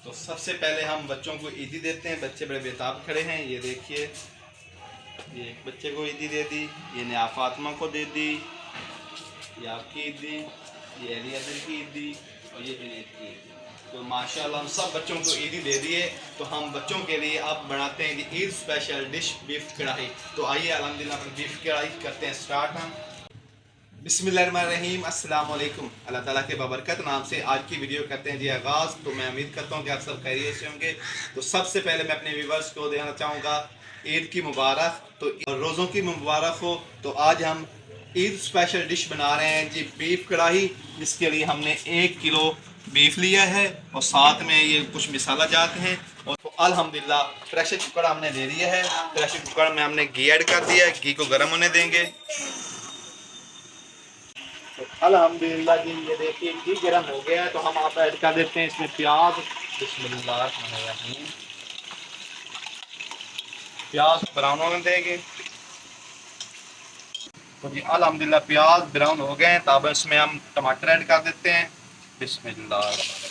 तो सबसे पहले हम बच्चों को ईदी देते हैं। बच्चे बड़े बेताब खड़े हैं, ये देखिए। ये एक बच्चे को ईदी दे दी, ये नया फातिमा को दे दी, ये आपकी ईदी, ये अली अदर की ईदी और ये जुनैद की ईदी। तो माशाल्लाह हम सब बच्चों को ईदी दे दिए। तो हम बच्चों के लिए अब बनाते हैं कि ईद स्पेशल डिश बीफ कढ़ाई। तो आइए अल्हम्दुलिल्लाह अपनी बीफ कढ़ाई करते हैं स्टार्ट हम। बिस्मिल्लाहिर्रहमानिर्रहीम, अस्सलाम वालेकुम। अल्लाह ताला के बबरकत नाम से आज की वीडियो करते हैं जी आगाज़। तो मैं उम्मीद करता हूँ कि आप सब खैरियत से होंगे। तो सबसे पहले मैं अपने व्यूवर्स को देना चाहूँगा ईद की मुबारक। तो रोज़ों की मुबारक हो। तो आज हम ईद स्पेशल डिश बना रहे हैं जी बीफ कढ़ाई। जिसके लिए हमने 1 किलो बीफ लिया है और साथ में ये कुछ मिसाला जात हैं। और तो अल्हम्दुलिल्लाह प्रेशर कुकर हमने ले लिया है। प्रेशर कुकर में हमने घी ऐड कर दिया है, घी को गर्म होने देंगे। तो अल्हम्दुलिल्लाह जी ये देखिए घी गर्म हो गया है। तो हम आप ऐड कर देते हैं इसमें प्याज। बिस्मिल्लाहिर्रहमानिर्रहीम। प्याज ब्राउन होने देंगे। तो जी अल्हम्दुलिल्लाह प्याज ब्राउन हो गए हैं। तब इसमें हम टमाटर ऐड कर देते हैं। बिस्मिल्लाहिर्रहमानिर्रहीम।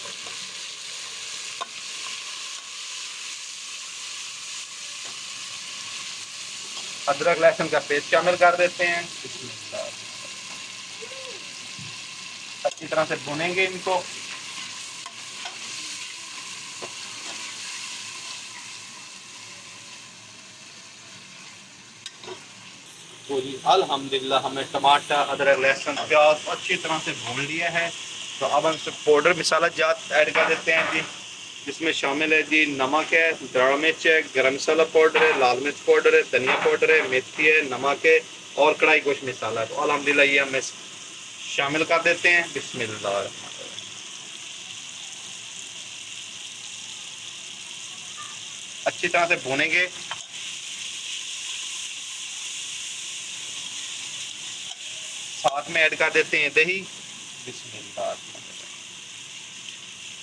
अदरक लहसुन का पेस्ट शामिल कर देते हैं। बिस्मिल्लाह। अच्छी तरह से भुनेंगे इनको। तो जी अल्हम्दुलिल्लाह हमें टमाटर अदरक लहसुन प्याज अच्छी तरह से भून लिया है। तो अब हम इसमें पाउडर मसाला जात ऐड कर देते हैं जी। जिसमें शामिल है जी नमक है, दाढ़ मिर्च है, गरम मसाला पाउडर है, लाल मिर्च पाउडर है, धनिया पाउडर है, मेथी है, नमक है और कढ़ाई गोश्त मसाला है। तो अल्हम्दुलिल्लाह ये हम शामिल कर देते हैं। बिस्मिल्लाह। अच्छी तरह से भूनेंगे। साथ में ऐड कर देते हैं दही। बिस्मिल्लाह।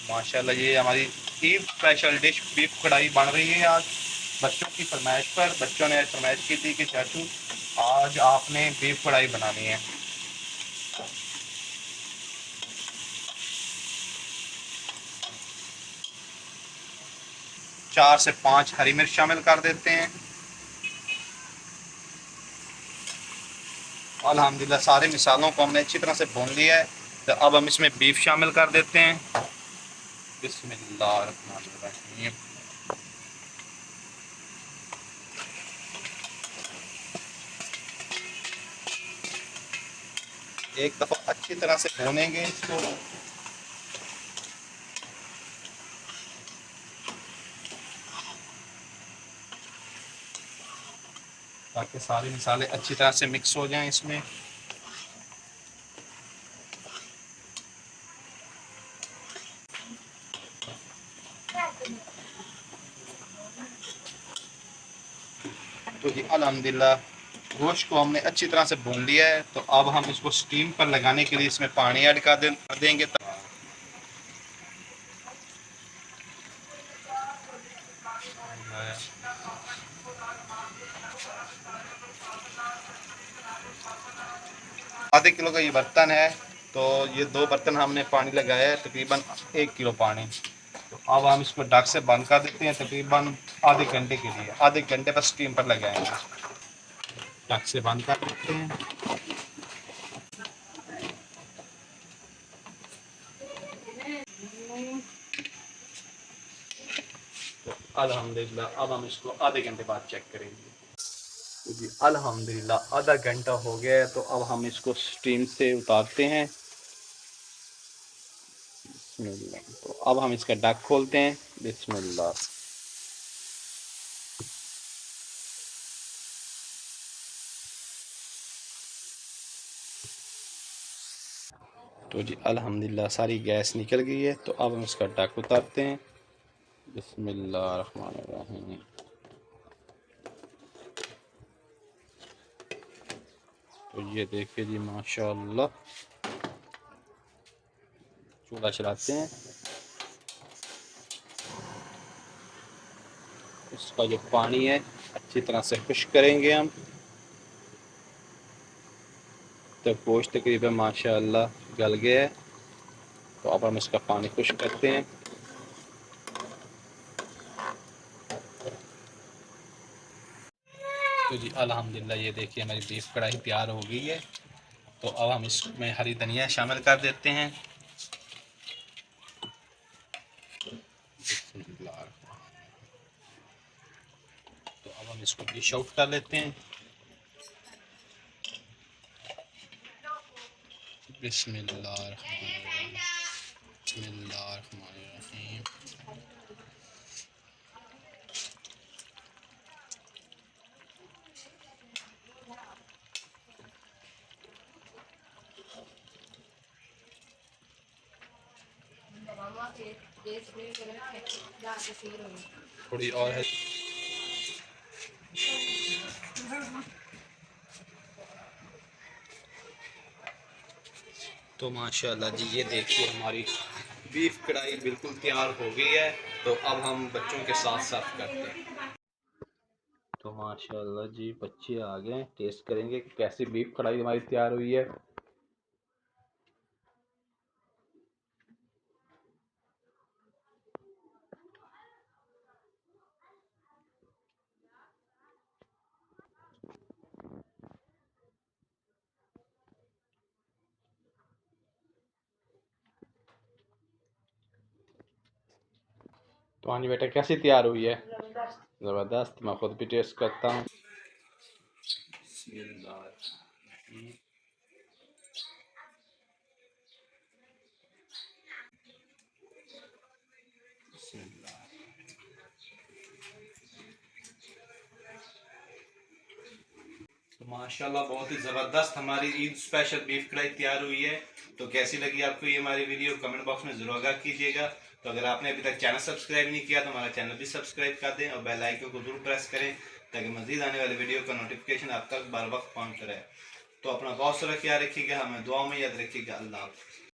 माशाल्लाह ये हमारी ईद स्पेशल डिश बीफ कढ़ाई बन रही है आज बच्चों की फरमाइश पर। बच्चों ने फरमाइश की थी कि चाचू आज आपने बीफ कढ़ाई बनानी है। 4 से 5 हरी मिर्च शामिल कर देते हैं। अल्हम्दुलिल्लाह सारे मिसालों को हमने अच्छी तरह से भून लिया है। तो अब हम इसमें बीफ शामिल कर देते हैं। बिस्मिल्लाहिर्रहमानिर्रहीम। एक दफ़ा अच्छी तरह से भूनेंगे इसको। ताकि सारे मसाले अच्छी तरह से मिक्स हो जाएं इसमें। तो जी अल्हम्दुलिल्लाह गोश्त को हमने अच्छी तरह से भून लिया है। तो अब हम इसको स्टीम पर लगाने के लिए इसमें पानी ऐड कर देंगे। आधे किलो का ये बर्तन है। तो ये 2 बर्तन हमने पानी लगाया है, तकरीबन 1 किलो पानी। तो अब हम इसको ढक से बंद कर देते हैं तकरीबन आधे घंटे के लिए। आधे घंटे पर स्टीम पर लगाएंगे। ढक से बंद कर देते हैं। तो अल्हम्दुलिल्लाह अब हम इसको आधे घंटे बाद चेक करेंगे। तो जी अल्हम्दुलिल्लाह आधा घंटा हो गया है। तो अब हम इसको स्टीम से उतारते हैं। बिस्मिल्लाह। तो अब हम इसका ढक खोलते हैं। बिस्मिल्लाह। तो जी अल्हम्दुलिल्लाह सारी गैस निकल गई है। तो अब हम इसका ढक उतारते हैं। बिस्मिल्लाहिर्रहमानिर्रहीम। तो ये देखिए जी माशाअल्लाह। चूल्हा चलाते हैं। इसका जो पानी है अच्छी तरह से खुश्क करेंगे हम। तो गोश्त तकरीबन माशाअल्लाह गल गया है। तो अब हम इसका पानी खुश्क करते हैं। तो जी अल्हम्दुलिल्लाह ये देखिए हमारी बीफ कढ़ाई तैयार हो गई है। तो अब हम इसमें हरी धनिया शामिल कर देते हैं। तो अब हम इसको डिश आउट कर लेते हैं। बिस्मिल्लाहिर्रहमानिर्रहीम। थोड़ी और है। तो माशाल्लाह जी ये देखिए हमारी बीफ कढ़ाई बिल्कुल तैयार हो गई है। तो अब हम बच्चों के साथ सर्व करते हैं। तो माशाल्लाह जी बच्चे आ गए, टेस्ट करेंगे कि कैसी बीफ कढ़ाई हमारी तैयार हुई है। तो हाँ जी बेटा कैसी तैयार हुई है? ज़बरदस्त। मैं खुद भी टेस्ट करता हूँ। तो माशाल्लाह बहुत ही ज़बरदस्त हमारी ईद स्पेशल बीफ कढ़ाई तैयार हुई है। तो कैसी लगी आपको ये हमारी वीडियो कमेंट बॉक्स में ज़रूर आगाह कीजिएगा। तो अगर आपने अभी तक चैनल सब्सक्राइब नहीं किया तो हमारा चैनल भी सब्सक्राइब कर दें और बेल आइकन को जरूर प्रेस करें ताकि मज़ीद आने वाली वीडियो का नोटिफिकेशन आप तक बर वक्त पहुँचता रहे। तो अपना बहुत सारा ख्याल रखिएगा, हमें दुआ में याद रखिएगा। अल्लाह हाफ़िज़।